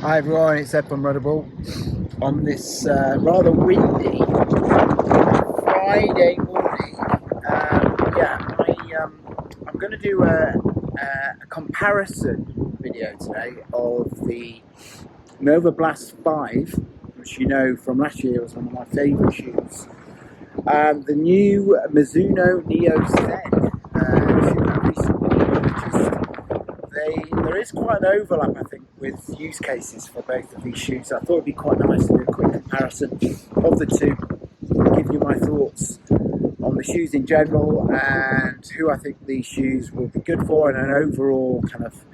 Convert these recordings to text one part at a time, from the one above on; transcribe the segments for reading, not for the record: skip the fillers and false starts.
Hi everyone, it's Ed from Runnable on this rather windy Friday morning. I'm going to do a comparison video today of the Novablast 5, which you know from last year was one of my favourite shoes, and the new Mizuno Neo Zen shoe that I recently purchased. There is quite an overlap, I think, with use cases for both of these shoes. So I thought it'd be quite nice to do a quick comparison of the two, give you my thoughts on the shoes in general and who I think these shoes will be good for, and an overall kind of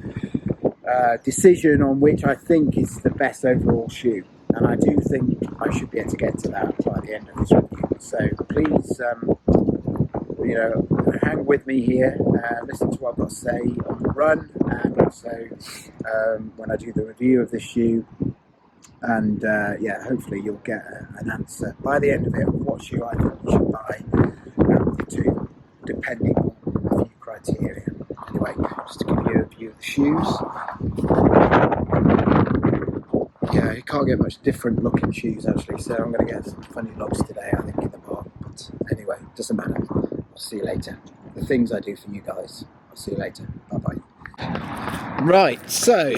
decision on which I think is the best overall shoe. And I do think I should be able to get to that by the end of this review. So please, hang with me here and listen to what I've got to say on the run, and also when I do the review of this shoe. And hopefully you'll get an answer by the end of it of what shoe I think you should buy out of the two, depending on a few criteria. Anyway, just to give you a view of the shoes. Yeah, you can't get much different looking shoes actually, so I'm going to get some funny looks today, I think, in the park. But anyway, doesn't matter. I'll see you later. The things I do for you guys. I'll see you later. Bye bye. Right, so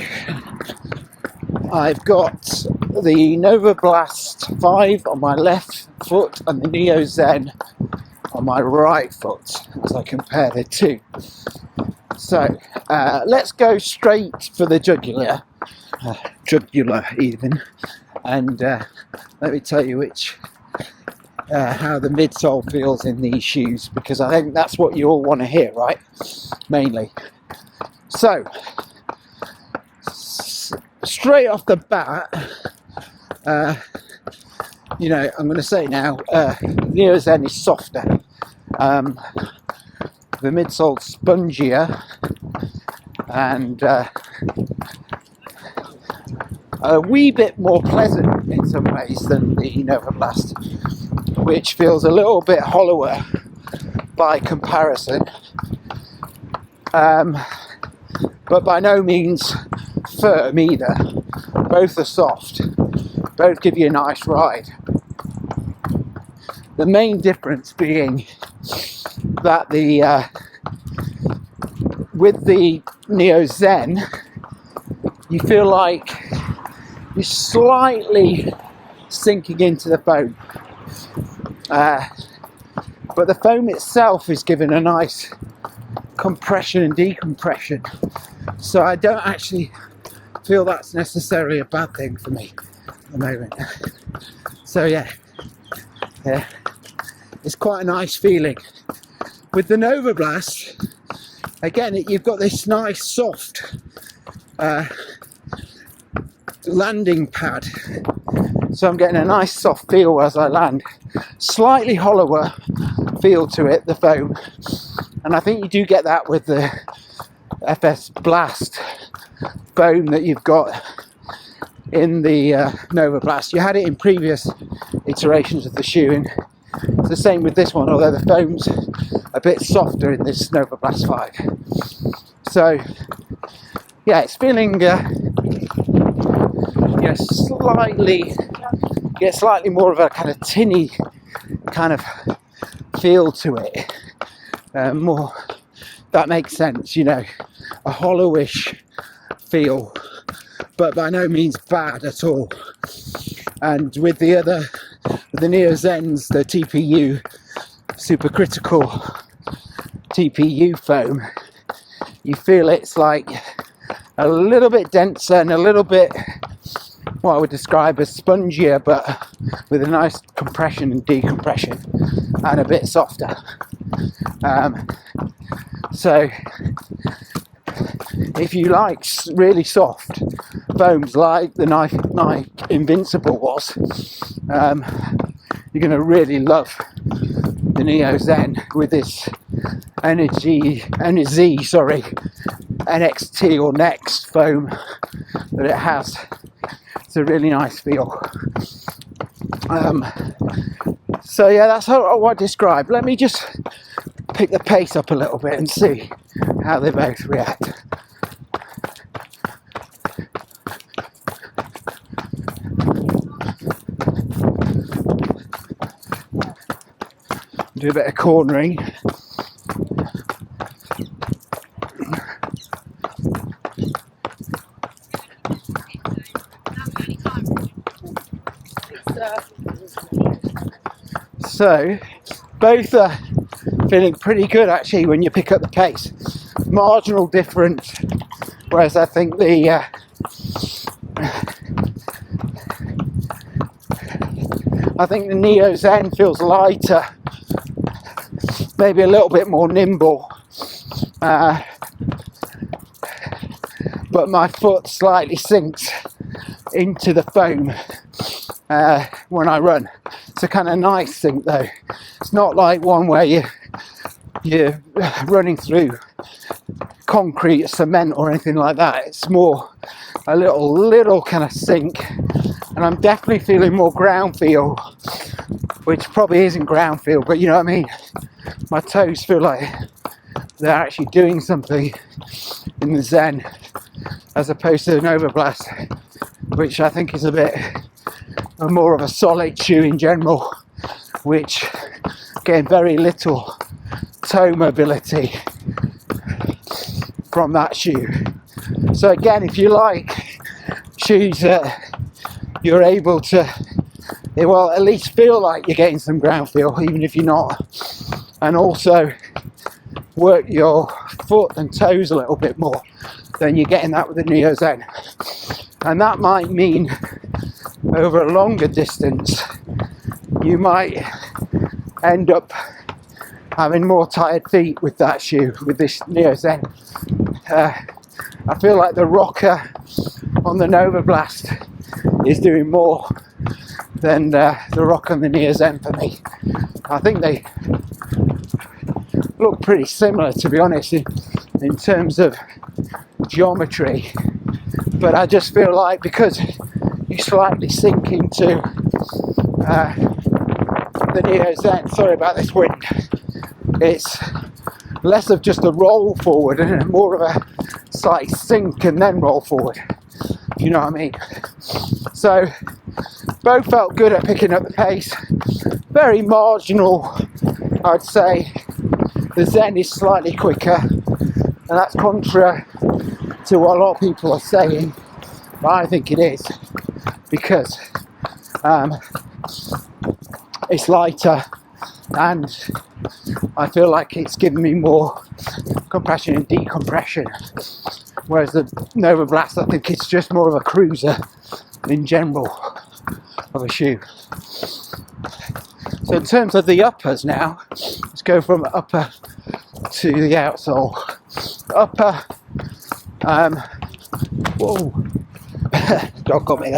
I've got the Novablast 5 on my left foot and the Neo Zen on my right foot as I compare the two. So let's go straight for the jugular even, and let me tell you how the midsole feels in these shoes, because I think that's what you all want to hear, right? Mainly. So straight off the bat, I'm going to say now, Neo Zen is softer. The midsole spongier and a wee bit more pleasant in some ways than the Novablast, which feels a little bit hollower by comparison, but by no means firm either. Both are soft, both give you a nice ride. The main difference being that with the Neo Zen, you feel like you're slightly sinking into the foam, but the foam itself is given a nice compression and decompression, so I don't actually feel that's necessarily a bad thing for me at the moment. So yeah, it's quite a nice feeling. With the Novablast, again, you've got this nice soft landing pad, so I'm getting a nice soft feel as I land. Slightly hollower feel to it, the foam, and I think you do get that with the FS Blast foam that you've got in the Novablast. You had it in previous iterations of the shoe, and it's the same with this one, although the foam's a bit softer in this Novablast 5. So yeah, it's feeling slightly more of a kind of tinny kind of feel to it. More, that makes sense, a hollowish feel, but by no means bad at all. And with the Neo Zens, the TPU, supercritical TPU foam, you feel it's like a little bit denser and a little bit what I would describe as spongier, but with a nice compression and decompression, and a bit softer. So if you like really soft foams like the Nike Invincible was, you're going to really love the Neo Zen with this NXT or Next foam that it has. It's a really nice feel. So yeah, that's how I describe. Let me just pick the pace up a little bit and see how they both react. do a bit of cornering. So both are feeling pretty good actually when you pick up the pace. Marginal difference, whereas I think the Neo Zen feels lighter, maybe a little bit more nimble, but my foot slightly sinks into the foam when I run. It's a kind of nice sink though. It's not like one where you're running through concrete, cement or anything like that. It's more a little kind of sink, and I'm definitely feeling more ground feel, which probably isn't ground feel, but you know what I mean. My toes feel like they're actually doing something in the Zen, as opposed to the Novablast, which I think is a bit more of a solid shoe in general, which getting very little toe mobility from that shoe. So again, if you like shoes that you're able to, well, at least feel like you're getting some ground feel, even if you're not, and also work your foot and toes a little bit more, then you're getting that with the Neo Zen. And that might mean over a longer distance you might end up having more tired feet with that shoe, with this Neo Zen. I feel like the rocker on the Novablast is doing more than the rock on the Neo Zen for me. I think they look pretty similar, to be honest, in terms of geometry, but I just feel like because you slightly sink into the Neo Zen, sorry about this wind, it's less of just a roll forward and more of a slight sink and then roll forward, you know what I mean. So both felt good at picking up the pace, very marginal, I'd say. The Zen is slightly quicker, and that's contra to what a lot of people are saying, but I think it is, because it's lighter and I feel like it's giving me more compression and decompression, whereas the Novablast, I think it's just more of a cruiser in general of a shoe. So in terms of the uppers now, let's go from upper to the outsole. Upper, whoa, dog got me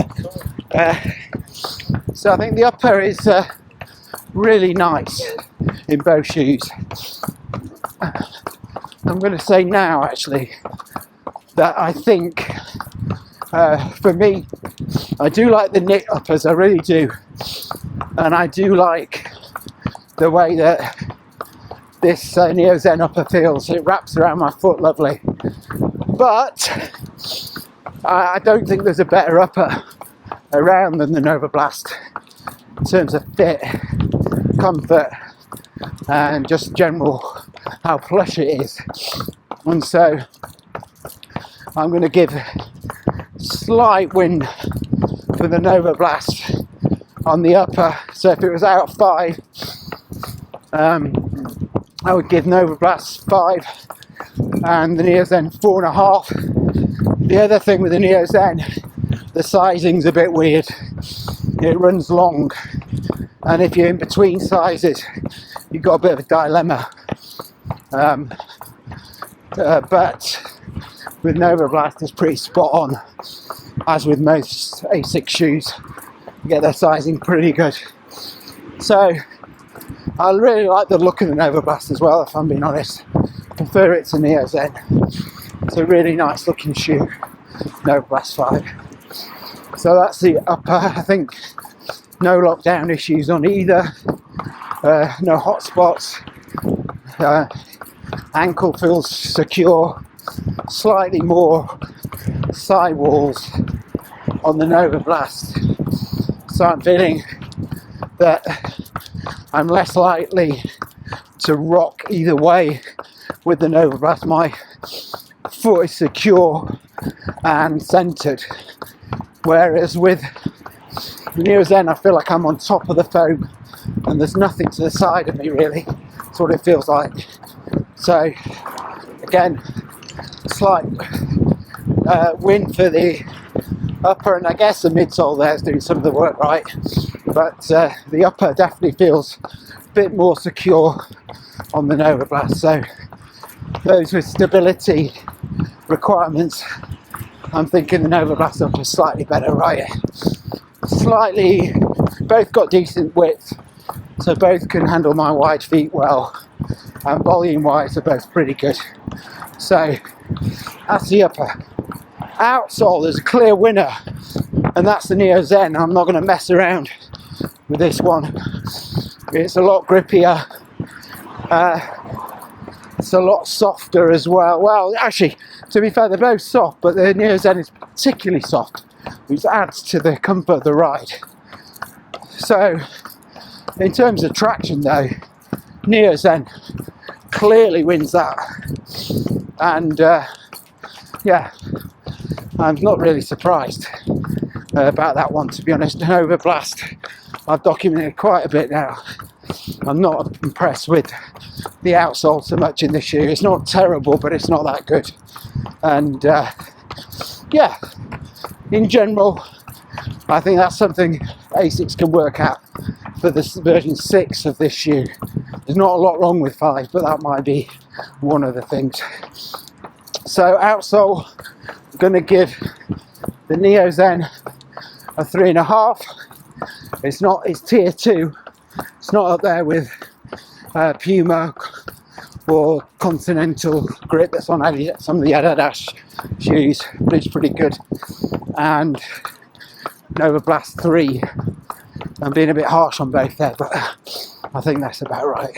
there. So I think the upper is really nice in both shoes. I'm going to say now actually that I think for me, I do like the knit uppers, I really do, and I do like the way that this Neo Zen upper feels. It wraps around my foot lovely, but I don't think there's a better upper around than the Novablast in terms of fit, comfort and just general how plush it is. And so I'm going to give slight win for the Novablast on the upper. So if it was out of 5, I would give Novablast 5 and the Neo Zen 4.5. The other thing with the Neo Zen, the sizing's a bit weird. It runs long, and if you're in between sizes, you've got a bit of a dilemma. But with Novablast, it's pretty spot on, as with most Asics shoes. You get their sizing pretty good. So I really like the look of the Novablast as well, if I'm being honest. I prefer it to Neo Zen. It's a really nice looking shoe, Novablast 5. So that's the upper. I think no lockdown issues on either, no hot spots, ankle feels secure, slightly more sidewalls on the Novablast, so I'm feeling that I'm less likely to rock either way with the Novablast. My foot is secure and centered, whereas with the Neo Zen I feel like I'm on top of the foam and there's nothing to the side of me really. That's what it feels like. So again, slight win for the upper, and I guess the midsole there is doing some of the work right, but the upper definitely feels a bit more secure on the Novablast. So those with stability requirements, I'm thinking the Novablast upper is slightly better, right? Slightly, both got decent width, so both can handle my wide feet well, and volume wise are both pretty good. So that's the upper. Outsole is a clear winner, and that's the Neo Zen. I'm not going to mess around with this one. It's a lot grippier, it's a lot softer as well. Well, actually, to be fair, they're both soft, but the Neo Zen is particularly soft, which adds to the comfort of the ride. So in terms of traction though, Neo Zen clearly wins that, and yeah, I'm not really surprised about that one, to be honest. Novablast, I've documented quite a bit now. I'm not impressed with the outsole so much in this shoe. It's not terrible, but it's not that good. And yeah, in general, I think that's something Asics can work out for this version 6 of this shoe. There's not a lot wrong with 5, but that might be one of the things. So outsole, I'm going to give the Neo Zen a 3.5. It's tier 2. It's not up there with Puma or Continental grip that's on some of the Adidas shoes, but it's pretty good. And Novablast 3. I'm being a bit harsh on both there, but I think that's about right.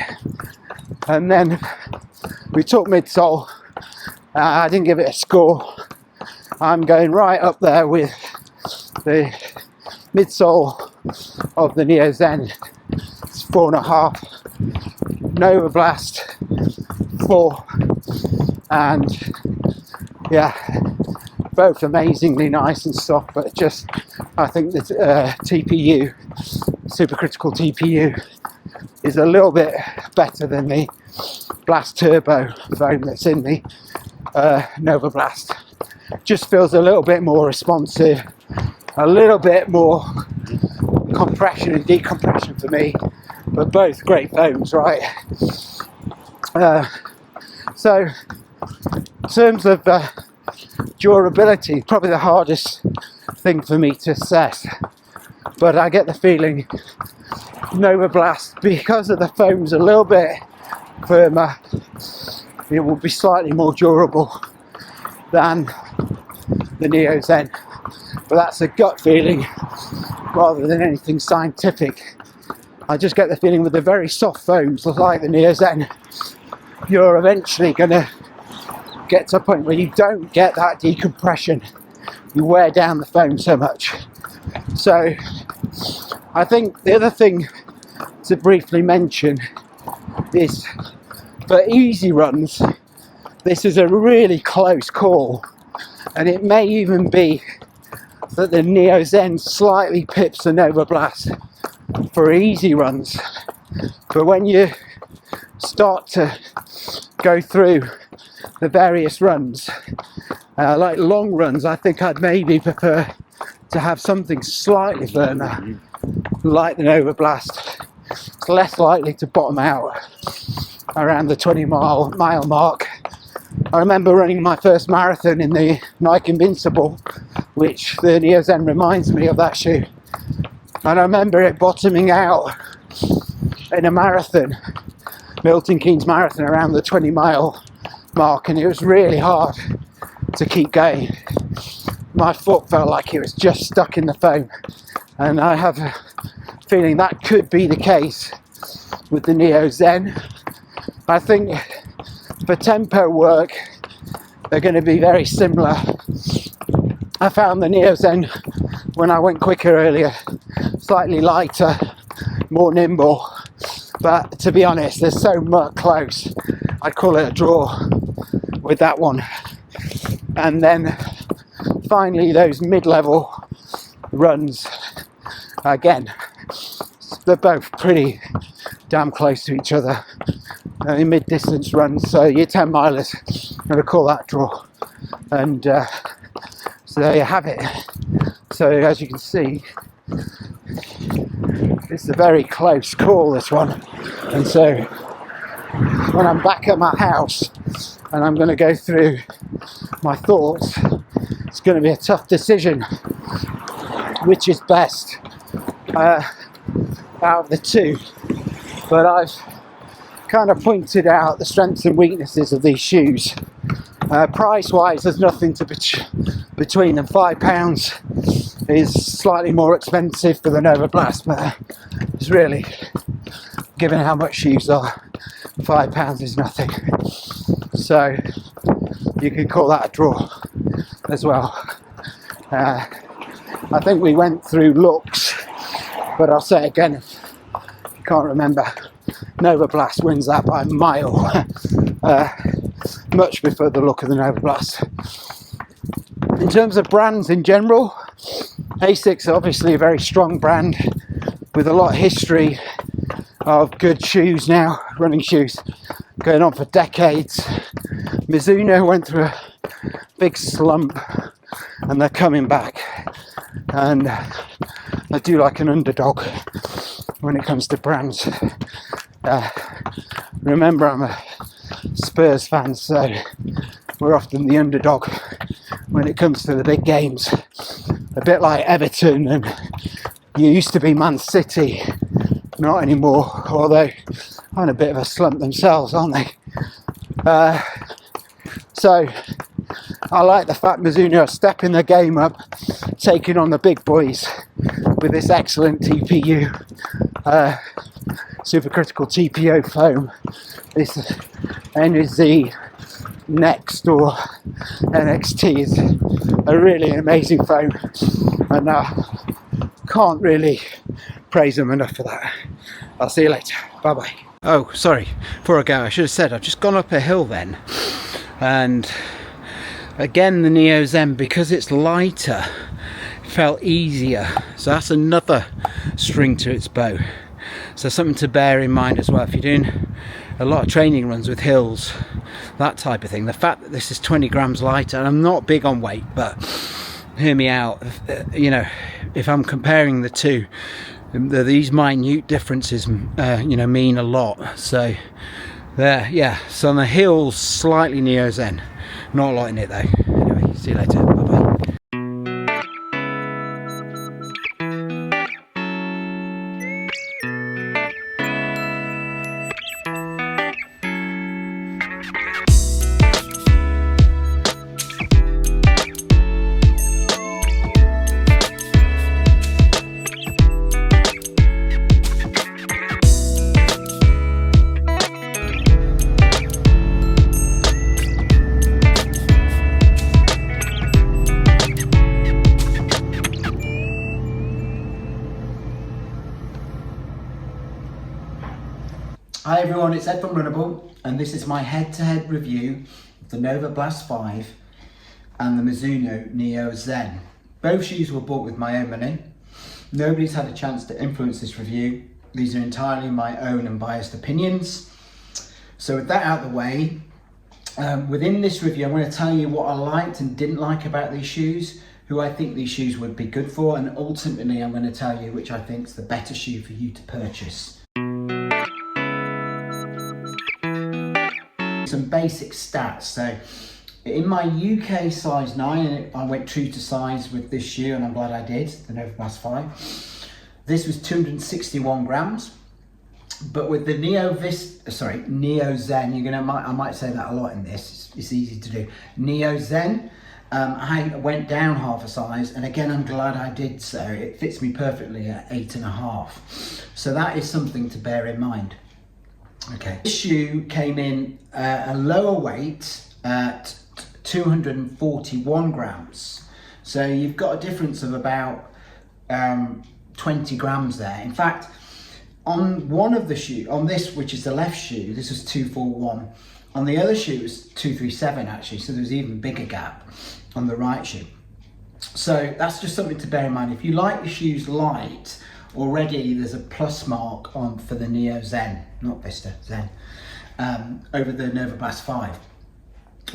And then we took midsole. I didn't give it a score. I'm going right up there with the midsole of the Neo Zen. It's 4.5. Novablast 4. And yeah, both amazingly nice and soft, but just I think the TPU, supercritical TPU, is a little bit better than the Blast Turbo foam that's in the Novablast. Just feels a little bit more responsive, a little bit more compression and decompression for me, but both great foams, right? So in terms of durability, probably the hardest thing for me to assess, but I get the feeling Novablast, because of the foam's a little bit firmer, it will be slightly more durable than the Neo Zen, but that's a gut feeling rather than anything scientific. I just get the feeling with the very soft foams like the Neo Zen, you're eventually going to get to a point where you don't get that decompression, you wear down the foam so much. So I think the other thing to briefly mention is for easy runs, this is a really close call, and it may even be that the Neo Zen slightly pips the Novablast for easy runs, but when you start to go through the various runs, like long runs, I think I'd maybe prefer to have something slightly firmer like the Novablast. It's less likely to bottom out around the 20-mile mark. I remember running my first marathon in the Nike Invincible, which the Neo Zen reminds me of that shoe, and I remember it bottoming out in a marathon, Milton Keynes Marathon, around the 20-mile mark, and it was really hard to keep going. My foot felt like it was just stuck in the foam, and I have a feeling that could be the case with the Neo Zen. I think for tempo work they're going to be very similar. I found the Neo Zen, when I went quicker earlier, slightly lighter, more nimble, but to be honest, they're so much close, I'd call it a draw with that one. And then finally those mid-level runs, again, they're both pretty damn close to each other. Mid-distance runs, so your 10 milers, I'm going to call that a draw. And so there you have it. So as you can see, it's a very close call, this one. And so when I'm back at my house and I'm going to go through my thoughts, it's going to be a tough decision which is best out of the two. But I've kind of pointed out the strengths and weaknesses of these shoes. Price wise, there's nothing to between them. £5 is slightly more expensive for the Novablast, but it's really, given how much shoes are, £5 is nothing. So you could call that a draw as well. I think we went through looks, but I'll say it again, if you can't remember, Novablast wins that by a mile. Much prefer the look of the Novablast. In terms of brands in general, Asics are obviously a very strong brand with a lot of history of good shoes now, running shoes, going on for decades. Mizuno went through a big slump and they're coming back, and I do like an underdog when it comes to brands. Remember, I'm a Spurs fan, so we're often the underdog when it comes to the big games. A bit like Everton, and you used to be Man City, not anymore, although on a bit of a slump themselves, aren't they? So I like the fact Mizuno are stepping their game up, taking on the big boys with this excellent TPU, supercritical TPO foam. This NZ Next or NXT is a really amazing foam, and can't really praise them enough for that. I'll see you later. Bye bye. Oh, sorry, before I go, I should have said I've just gone up a hill then, and again the Neo Zen, because it's lighter, felt easier, so that's another string to its bow. So something to bear in mind as well if you're doing a lot of training runs with hills, that type of thing. The fact that this is 20 grams lighter, and I'm not big on weight, but hear me out, you know, if I'm comparing the two, these minute differences mean a lot. So there, yeah, so on the hills slightly Neo Zen, not a lot in it though. Anyway, see you later. Bye bye. Hi everyone, it's Ed from Runnable, and this is my head-to-head review of the Novablast 5 and the Mizuno Neo Zen. Both shoes were bought with my own money. Nobody's had a chance to influence this review. These are entirely my own and biased opinions. So with that out of the way, within this review I'm going to tell you what I liked and didn't like about these shoes, who I think these shoes would be good for, and ultimately I'm going to tell you which I think is the better shoe for you to purchase. Some basic stats. So in my UK size 9, I went true to size with this shoe, and I'm glad I did, the Novablast 5. This was 261 grams, but with the Neo Zen, I might say that a lot in this, it's easy to do. Neo Zen, I went down half a size, and again I'm glad I did so. It fits me perfectly at 8.5, so that is something to bear in mind. Okay, this shoe came in a lower weight at 241 grams. So you've got a difference of about 20 grams there. In fact, On one of the shoe, on this, which is the left shoe, this was 241. On the other shoe, it was 237 actually, so there's even bigger gap on the right shoe. So that's just something to bear in mind. If you like your shoes light, already there's a plus mark on for the Neo Zen, not Vista, Zen, over the Novablast 5.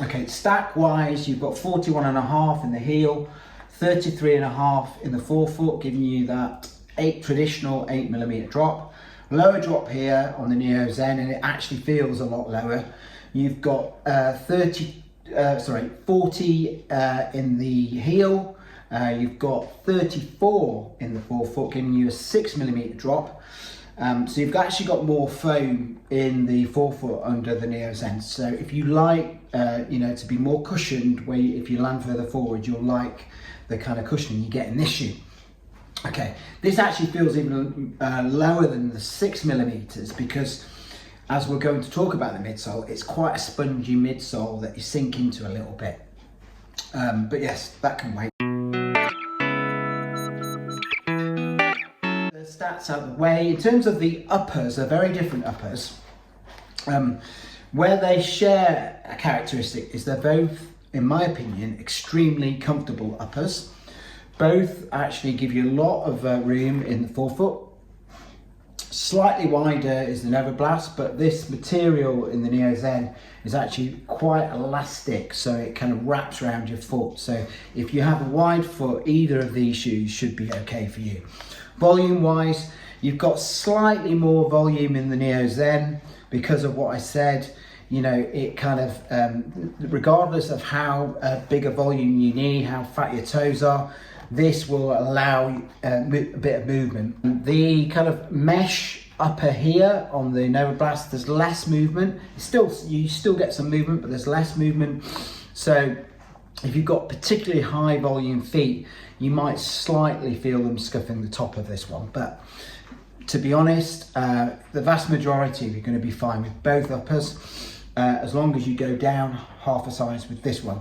Okay, stack wise, you've got 41.5 in the heel, 33.5 in the forefoot, giving you that traditional 8mm drop. Lower drop here on the Neo Zen, and it actually feels a lot lower. You've got 40 in the heel. You've got 34 in the forefoot, giving you a 6mm drop. So you've actually got more foam in the forefoot under the Neo Zen. So if you like, to be more cushioned, where if you land further forward, you'll like the kind of cushioning you get in this shoe. Okay, this actually feels even lower than the 6mm, because as we're going to talk about the midsole, it's quite a spongy midsole that you sink into a little bit. But yes, that can wait. The stats out of the way. In terms of the uppers, they're very different uppers. Where they share a characteristic is they're both, in my opinion, extremely comfortable uppers. Both actually give you a lot of room in the forefoot. Slightly wider is the Novablast, but this material in the Neo Zen is actually quite elastic, so it kind of wraps around your foot. So if you have a wide foot, either of these shoes should be okay for you. Volume wise, you've got slightly more volume in the Neo Zen because of what I said. It kind of, regardless of how big a volume you need, how fat your toes are, this will allow a bit of movement. The kind of mesh upper here on the Novablast, there's less movement. You still get some movement, but there's less movement. So if you've got particularly high volume feet, you might slightly feel them scuffing the top of this one. But to be honest, the vast majority of you are going to be fine with both uppers, as long as you go down half a size with this one.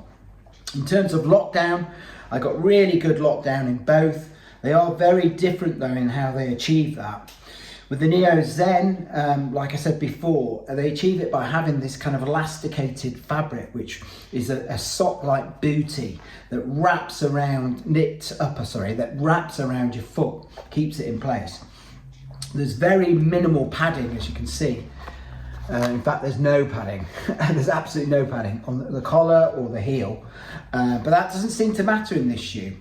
In terms of lockdown, I got really good lockdown in both. They are very different though in how they achieve that. With the Neo Zen, like I said before, they achieve it by having this kind of elasticated fabric, which is a sock-like booty that wraps around, that wraps around your foot, keeps it in place. There's very minimal padding, as you can see. In fact, there's no padding. There's absolutely no padding on the collar or the heel. But that doesn't seem to matter in this shoe.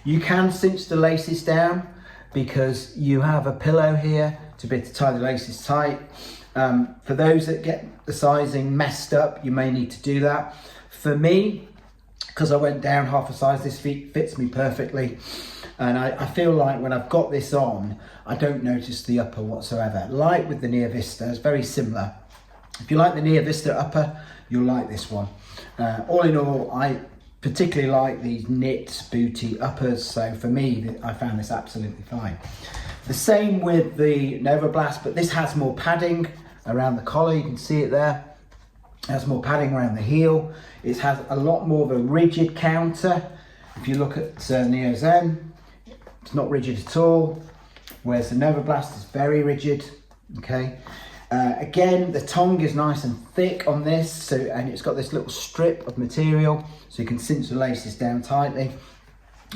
You can cinch the laces down because you have a pillow here to be able to tie the laces tight. For those that get the sizing messed up, you may need to do that. For me, because I went down half a size, this fits me perfectly. And I feel like when I've got this on, I don't notice the upper whatsoever. Like with the Neo Vista, it's very similar. If you like the Neo Vista upper, you'll like this one. All in all, I particularly like these knit booty uppers, so for me, I found this absolutely fine. The same with the Novablast, but this has more padding around the collar, you can see it there. It has more padding around the heel. It has a lot more of a rigid counter. If you look at Neo Zen, it's not rigid at all, whereas the Novablast is very rigid, okay? Again, the tongue is nice and thick on this, and it's got this little strip of material, so you can cinch the laces down tightly.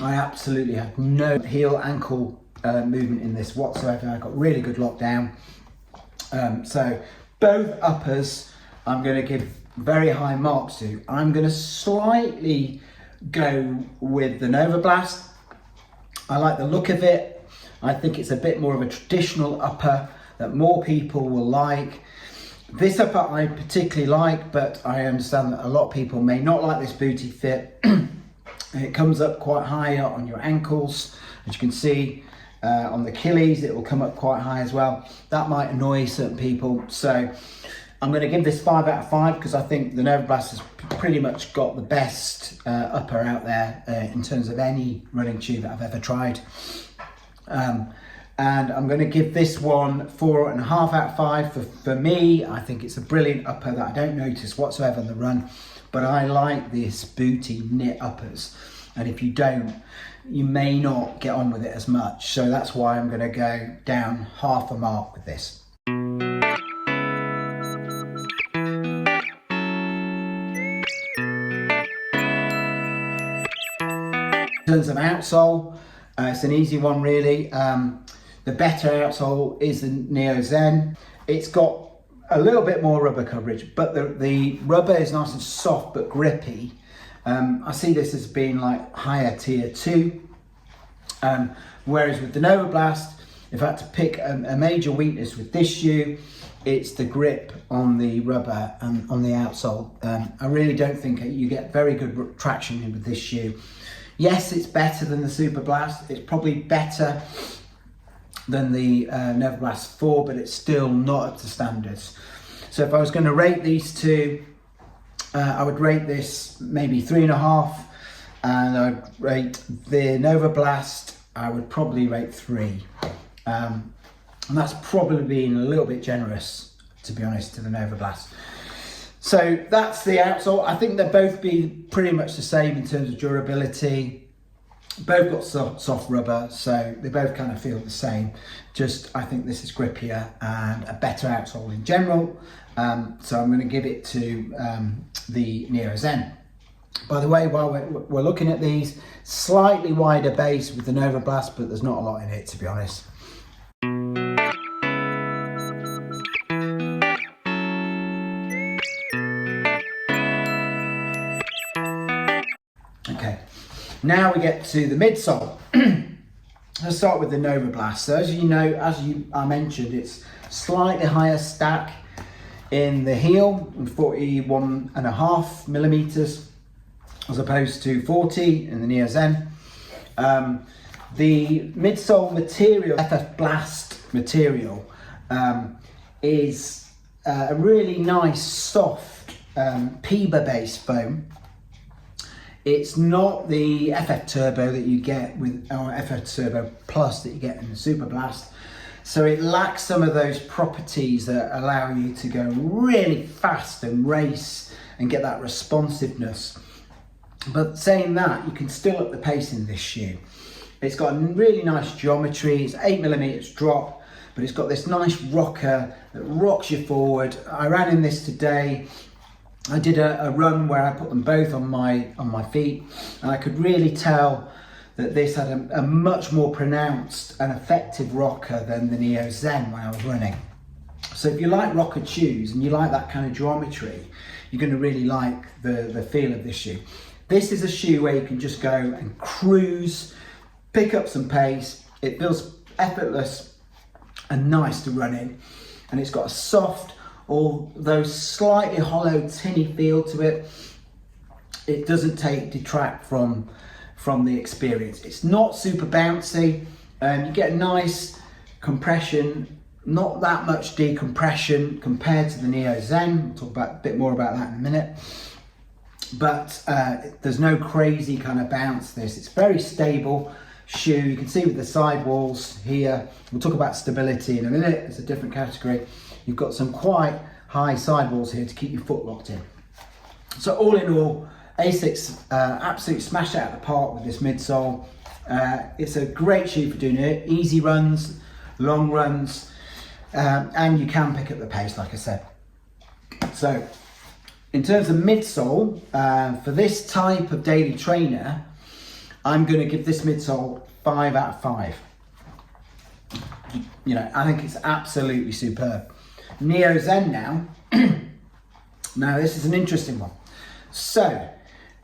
I absolutely have no heel ankle movement in this whatsoever. I got really good lockdown. So both uppers I'm going to give very high marks to. I'm going to slightly go with the Novablast. I like the look of it. I think it's a bit more of a traditional upper that more people will like. This upper I particularly like, but I understand that a lot of people may not like this booty fit. It comes up quite high on your ankles. As you can see, on the Achilles, it will come up quite high as well. That might annoy certain people. So I'm going to give this 5 out of 5 because I think the Novablast has pretty much got the best upper out there in terms of any running shoe that I've ever tried. And I'm going to give this one 4.5 out of 5. For me, I think it's a brilliant upper that I don't notice whatsoever on the run, but I like this booty knit uppers. and if you don't, you may not get on with it as much. So that's why I'm going to go down half a mark with this. In terms of outsole, it's an easy one really. The better outsole is the Neo Zen. It's got a little bit more rubber coverage, but the rubber is nice and soft but grippy. I see this as being like higher tier 2. Whereas with the Novablast, if I had to pick a major weakness with this shoe, it's the grip on the rubber and on the outsole. I really don't think you get very good traction with this shoe. Yes, it's better than the Superblast. It's probably better than the Novablast 4, but it's still not up to standards. So if I was going to rate these two, I would rate this maybe 3.5, and I'd rate the Novablast, I would probably rate 3. And that's probably being a little bit generous, to be honest, to the Novablast. So that's the outsole. I think they'll both be pretty much the same in terms of durability. Both got soft rubber, so they both kind of feel the same. Just, I think this is grippier and a better outsole in general. So I'm going to give it to the Neo Zen. By the way, while we're looking at these, slightly wider base with the Novablast, but there's not a lot in it, to be honest. Okay, now we get to the midsole. Let's start with the Novablast. So as you know, I mentioned, it's slightly higher stack in the heel, 41.5 millimeters, as opposed to 40 in the Neo Zen. The midsole material, FF Blast material, is a really nice soft PEBA-based foam. It's not the FF Turbo that you get with, or FF Turbo Plus that you get in the Superblast. So it lacks some of those properties that allow you to go really fast and race and get that responsiveness. But saying that, you can still up the pace in this shoe. It's got a really nice geometry. It's 8 millimeters drop, but it's got this nice rocker that rocks you forward. I ran in this today. I did a run where I put them both on my feet, and I could really tell that this had a much more pronounced and effective rocker than the Neo Zen when I was running. So if you like rockered shoes and you like that kind of geometry, you're going to really like the feel of this shoe. This is a shoe where you can just go and cruise, pick up some pace. It feels effortless and nice to run in, and it's got a soft, although slightly hollow, tinny feel to it. It doesn't detract from the experience. It's not super bouncy. You get a nice compression, not that much decompression compared to the Neo Zen. We'll talk a bit more about that in a minute. But there's no crazy kind of bounce to this. It's very stable shoe. You can see with the sidewalls here. We'll talk about stability in a minute. It's a different category. You've got some quite high sidewalls here to keep your foot locked in. So all in all, Asics absolutely smashed it out of the park with this midsole. It's a great shoe for doing it. Easy runs, long runs, and you can pick up the pace, like I said. So in terms of midsole, for this type of daily trainer, I'm going to give this midsole 5 out of 5. You know, I think it's absolutely superb. Neo Zen now. Now this is an interesting one. So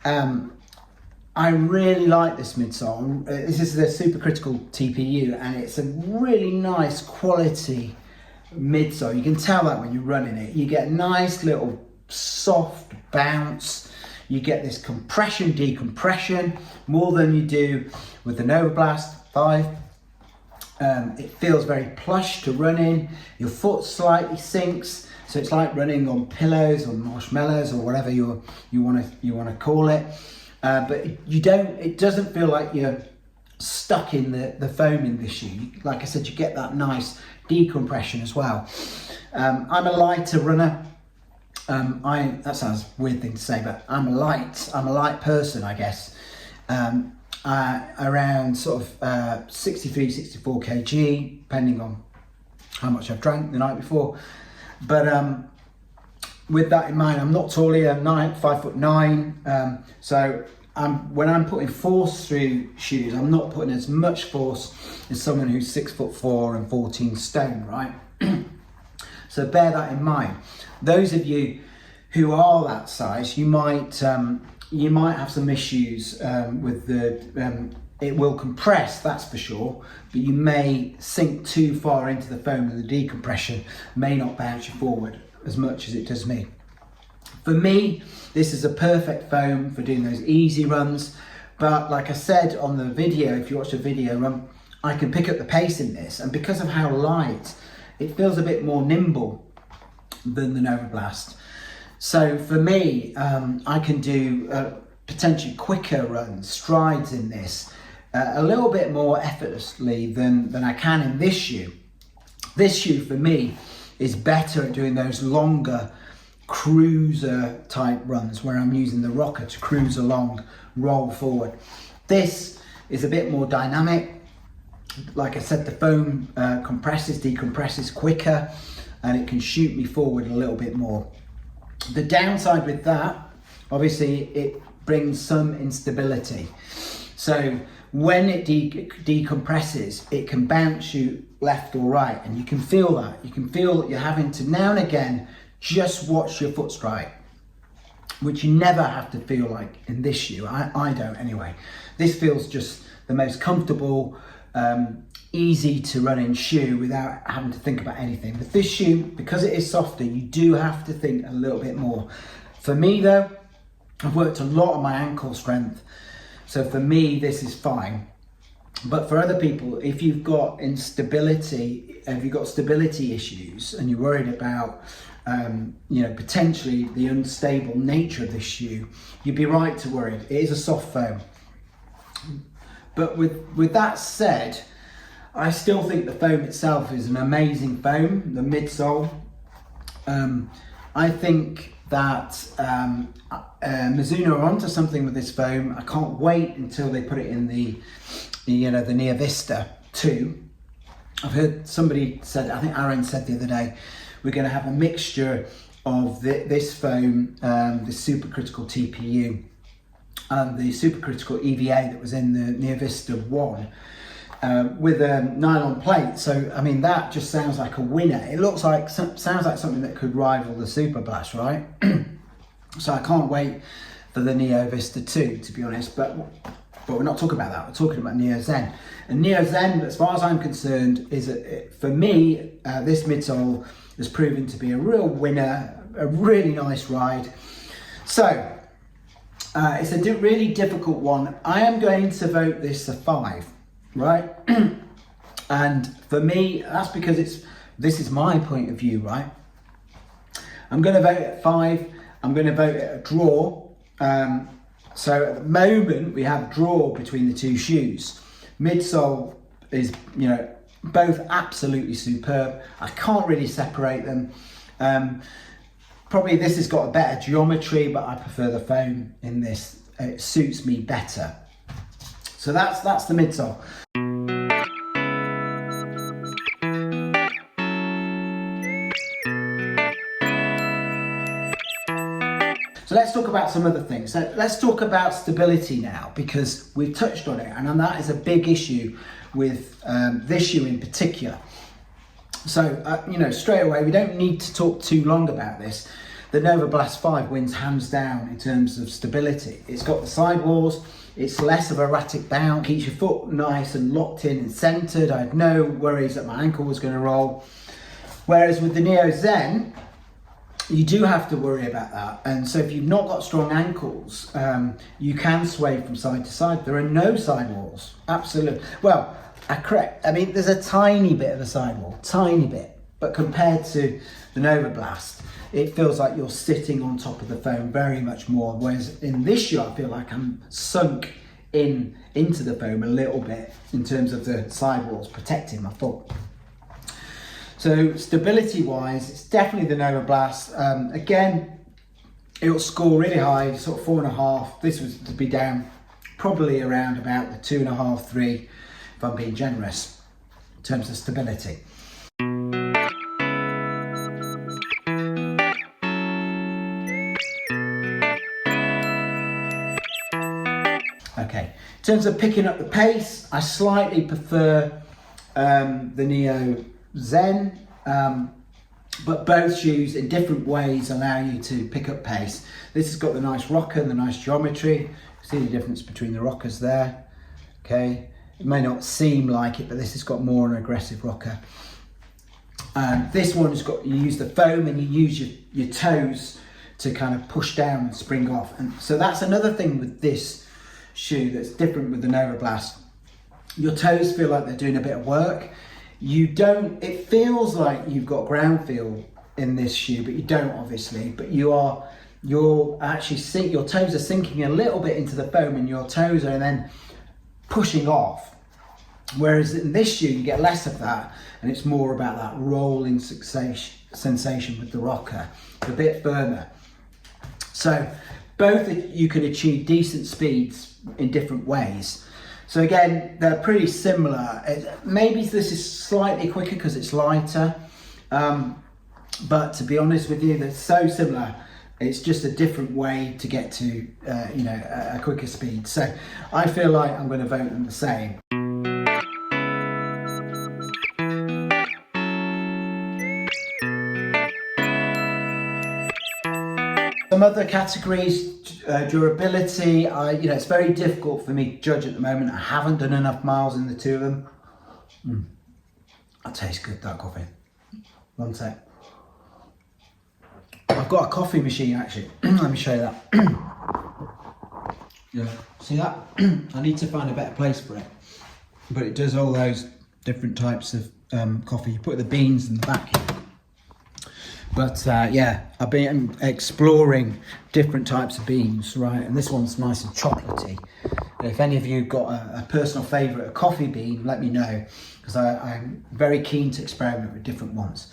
I really like this midsole. This is the supercritical TPU, and it's a really nice quality midsole. You can tell that when you're running it. You get nice little soft bounce. You get this compression, decompression, more than you do with the Novablast 5. It feels very plush to run in. Your foot slightly sinks, so it's like running on pillows or marshmallows or whatever you want to call it. But it doesn't feel like you're stuck in the foam in this shoe. Like I said, you get that nice decompression as well. I'm a lighter runner. That sounds a weird thing to say, but I'm a light person, I guess. around sort of 63, 64 kg, depending on how much I've drank the night before. But with that in mind, I'm not tall here, 5'9", so when I'm putting force through shoes, I'm not putting as much force as someone who's 6'4" and 14 stone, right? So bear that in mind. Those of you who are that size, you might have some issues with the. It will compress, that's for sure, but you may sink too far into the foam, and the decompression may not bounce you forward as much as it does me. For me, this is a perfect foam for doing those easy runs, but like I said on the video, if you watch the video run, I can pick up the pace in this, and because of how light, it feels a bit more nimble than the Novablast. So for me, I can do potentially quicker runs, strides in this, a little bit more effortlessly than I can in this shoe. This shoe for me is better at doing those longer cruiser type runs where I'm using the rocker to cruise along, roll forward. This is a bit more dynamic. Like I said, the foam compresses, decompresses quicker, and it can shoot me forward a little bit more. The downside with that, obviously, it brings some instability. So when it decompresses, it can bounce you left or right, and you can feel that. You can feel that you're having to now and again just watch your foot strike, which you never have to feel like in this shoe. I don't anyway. This feels just the most comfortable, easy to run in shoe without having to think about anything. With this shoe, because it is softer, you do have to think a little bit more. For me though, I've worked a lot on my ankle strength, so for me this is fine. But for other people, if you've got instability, if you've got stability issues and you're worried about potentially the unstable nature of this shoe, you'd be right to worry. It is a soft foam. But with that said, I still think the foam itself is an amazing foam, the midsole. I think that Mizuno are onto something with this foam. I can't wait until they put it in the Neo Vista 2. I've heard somebody said, I think Aaron said the other day, we're going to have a mixture of this foam, the supercritical TPU, and the supercritical EVA that was in the Neo Vista 1. With a nylon plate, so I mean that just sounds like a winner. It looks like sounds like something that could rival the Superblast, right? So I can't wait for the Neo Vista 2, to be honest. But we're not talking about that. We're talking about Neo Zen. And Neo Zen, as far as I'm concerned, is for me this midsole has proven to be a real winner, a really nice ride. So it's a really difficult one. I am going to vote this a 5. Right? And for me, that's because this is my point of view, right? I'm going to vote at 5. I'm going to vote at a draw. So at the moment, we have a draw between the two shoes. Midsole is, both absolutely superb. I can't really separate them. Probably this has got a better geometry, but I prefer the foam in this. It suits me better. So that's the midsole. So let's talk about some other things. So let's talk about stability now, because we've touched on it, and that is a big issue with this shoe in particular. So, straight away, we don't need to talk too long about this. The Novablast 5 wins hands down in terms of stability. It's got the sidewalls. It's less of erratic bounce, keeps your foot nice and locked in and centered. I had no worries that my ankle was going to roll. Whereas with the Neo Zen, you do have to worry about that. And so if you've not got strong ankles, you can sway from side to side. There are no sidewalls, absolutely. Well, I mean, there's a tiny bit of a sidewall, tiny bit. But compared to the Novablast, it feels like you're sitting on top of the foam very much more. Whereas in this shoe, I feel like I'm sunk into the foam a little bit in terms of the sidewalls protecting my foot. So stability wise, it's definitely the Novablast. Again, it'll score really high, sort of 4.5. This was to be down probably around about the 2.5, 3, if I'm being generous, in terms of stability. Okay, in terms of picking up the pace, I slightly prefer the Neo Zen, but both shoes in different ways allow you to pick up pace. This has got the nice rocker and the nice geometry. See the difference between the rockers there. Okay, it may not seem like it, but this has got more an aggressive rocker. This one's got, you use the foam and you use your toes to kind of push down and spring off. And so that's another thing with this shoe that's different with the Novablast. Your toes feel like they're doing a bit of work. You don't, it feels like you've got ground feel in this shoe, but you don't obviously, but you're actually, your toes are sinking a little bit into the foam and your toes are then pushing off. Whereas in this shoe, you get less of that and it's more about that rolling sensation with the rocker. It's a bit firmer. So both you can achieve decent speeds in different ways. So again, they're pretty similar. Maybe this is slightly quicker because it's lighter, but to be honest with you, they're so similar. It's just a different way to get to, a quicker speed. So I feel like I'm going to vote them the same. Some other categories, durability, it's very difficult for me to judge at the moment. I haven't done enough miles in the two of them. That tastes good, that coffee. One sec. I've got a coffee machine actually. Let me show you that. Yeah, see that? I need to find a better place for it. But it does all those different types of coffee. You put the beans in the back here. But yeah, I've been exploring different types of beans, right? And this one's nice and chocolatey. If any of you got a personal favourite, a coffee bean, let me know, because I'm very keen to experiment with different ones.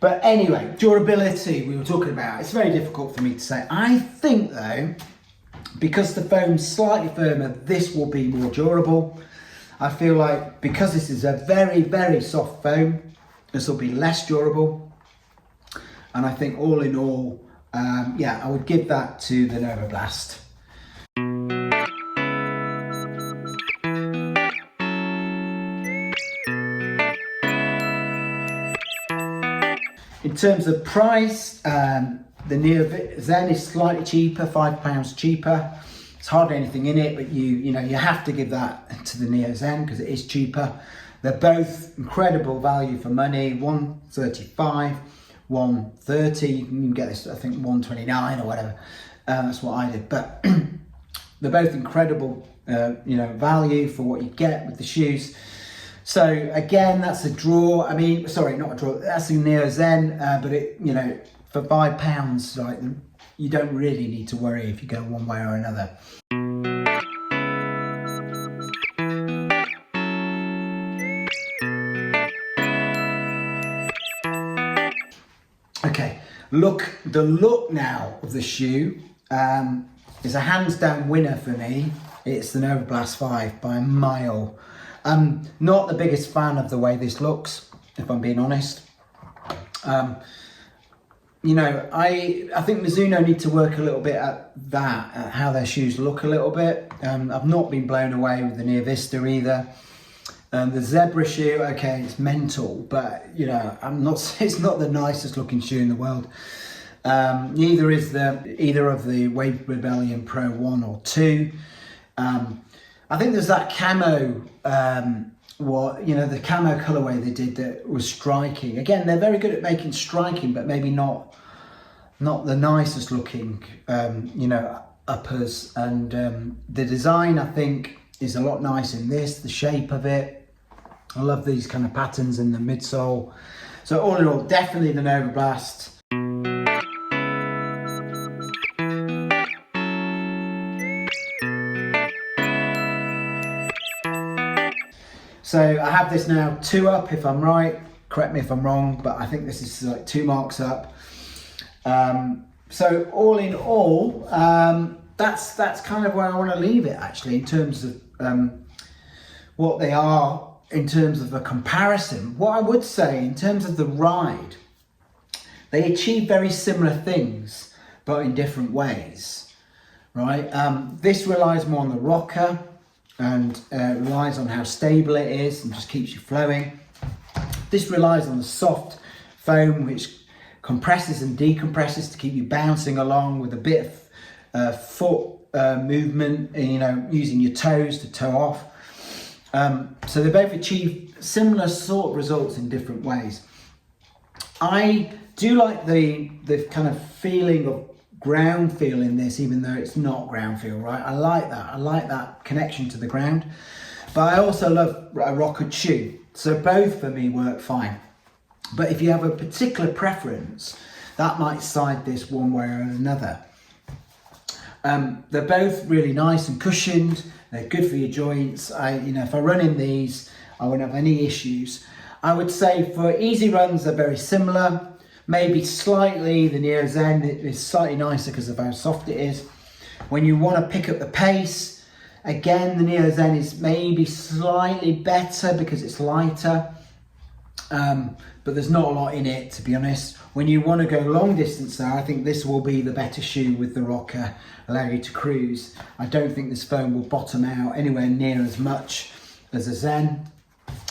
But anyway, durability we were talking about, it's very difficult for me to say. I think though, because the foam's slightly firmer, this will be more durable. I feel like because this is a very, very soft foam, this will be less durable. And I think all in all, I would give that to the Novablast. In terms of price, the Neo Zen is slightly cheaper, £5 cheaper. It's hardly anything in it, but you have to give that to the Neo Zen because it is cheaper. They're both incredible value for money. $135, $130. You can get this, I think, $129 or whatever. That's what I did. But they're both incredible, value for what you get with the shoes. So again, that's a draw. I mean, sorry, not a draw. That's a Neo Zen, but it, for £5, like, you don't really need to worry if you go one way or another. Okay, the look now of the shoe is a hands down winner for me. It's the Novablast 5 by a mile. I'm not the biggest fan of the way this looks, if I'm being honest. I think Mizuno need to work a little bit at that, at how their shoes look a little bit. I've not been blown away with the Neo Vista either. The zebra shoe, okay, it's mental, but it's not the nicest looking shoe in the world. Neither is either of the Wave Rebellion Pro 1 or 2. I think there's that camo, the camo colorway they did that was striking. Again, they're very good at making striking, but maybe not the nicest looking, uppers. And the design, I think, is a lot nicer in this, the shape of it. I love these kind of patterns in the midsole. So all in all, definitely the Novablast. So I have this now 2 up, if I'm right. Correct me if I'm wrong, but I think this is like 2 marks up. So all in all, that's kind of where I want to leave it, actually, in terms of what they are, in terms of a comparison. What I would say in terms of the ride, they achieve very similar things, but in different ways, right? This relies more on the rocker and relies on how stable it is and just keeps you flowing. This relies on the soft foam, which compresses and decompresses to keep you bouncing along with a bit of foot movement, you know, using your toes to toe off. So they both achieve similar sort of results in different ways. I do like the kind of feeling of ground feel in this, even though it's not ground feel, right? I like that connection to the ground. But I also love a rockered shoe. So both for me work fine. But if you have a particular preference, that might side this one way or another. They're both really nice and cushioned. They're good for your joints. If I run in these, I won't have any issues. I would say for easy runs, they're very similar. Maybe slightly, the Neo Zen is slightly nicer because of how soft it is. When you want to pick up the pace, again, the Neo Zen is maybe slightly better because it's lighter. But there's not a lot in it, to be honest. When you want to go long distance though, I think this will be the better shoe with the rocker, allow you to cruise. I don't think this foam will bottom out anywhere near as much as a Zen.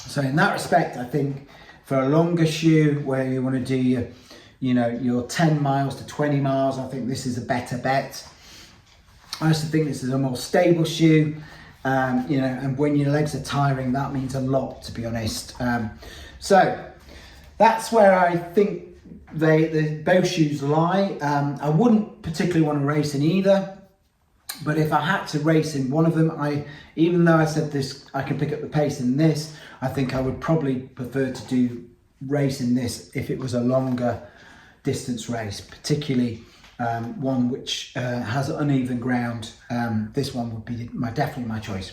So in that respect, I think for a longer shoe where you want to do your 10 miles to 20 miles, I think this is a better bet. I also think this is a more stable shoe, and when your legs are tiring, that means a lot, to be honest. So that's where I think both shoes lie. I wouldn't particularly want to race in either, but if I had to race in one of them, even though I said this, I can pick up the pace in this, I think I would probably prefer to do race in this if it was a longer distance race, particularly one which has uneven ground. This one would be definitely my choice.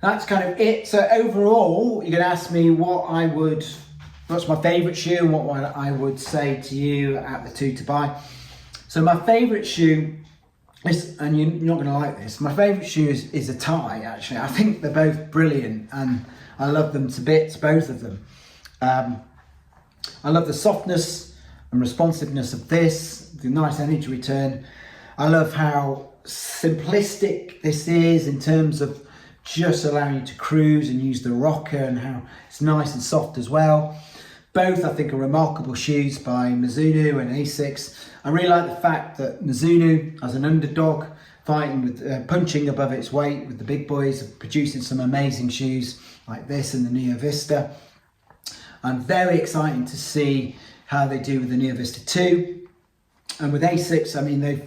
That's kind of it. So overall, you're going to ask me what's my favourite shoe and what I would say to you out the two to buy. So my favourite shoe is, and you're not going to like this, my favourite shoe is a tie, actually. I think they're both brilliant and I love them to bits, both of them. I love the softness and responsiveness of this, the nice energy return. I love how simplistic this is in terms of just allowing you to cruise and use the rocker, and how it's nice and soft as well. Both, I think, are remarkable shoes by Mizuno and Asics. I really like the fact that Mizuno, as an underdog, fighting with punching above its weight with the big boys, producing some amazing shoes like this and the Neo Vista. I'm very excited to see how they do with the Neo Vista 2. And with Asics, I mean, they've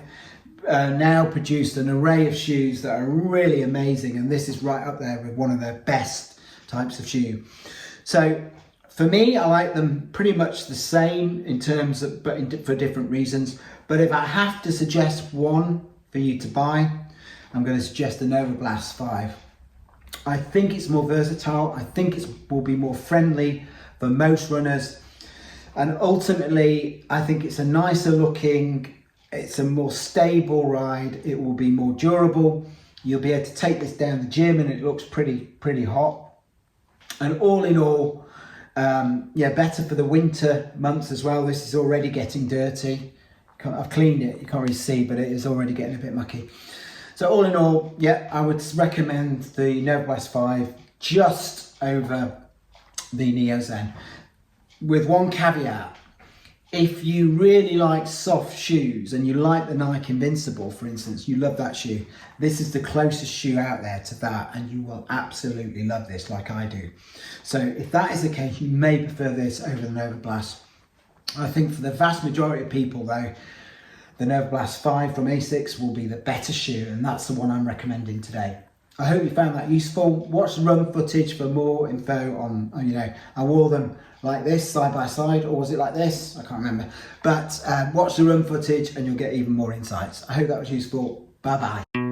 now produced an array of shoes that are really amazing, and this is right up there with one of their best types of shoe. So for me, I like them pretty much the same in terms of, but for different reasons. But if I have to suggest one for you to buy, I'm going to suggest the Novablast 5. I think it's more versatile. I think it will be more friendly for most runners. And ultimately, I think it's a nicer looking, it's a more stable ride. It will be more durable. You'll be able to take this down the gym and it looks pretty hot. And all in all, better for the winter months as well. This is already getting dirty. I've cleaned it, you can't really see, but it is already getting a bit mucky. So all in all, yeah, I would recommend the Novablast 5 just over the Neo Zen. With one caveat, if you really like soft shoes and you like the Nike Invincible, for instance, you love that shoe, this is the closest shoe out there to that, and you will absolutely love this like I do. So if that is the case, you may prefer this over the Novablast. I think for the vast majority of people though, the Novablast 5 from Asics will be the better shoe, and that's the one I'm recommending today. I hope you found that useful. Watch the run footage for more info on, I wore them like this side by side, or was it like this? I can't remember. But watch the run footage and you'll get even more insights. I hope that was useful. Bye bye.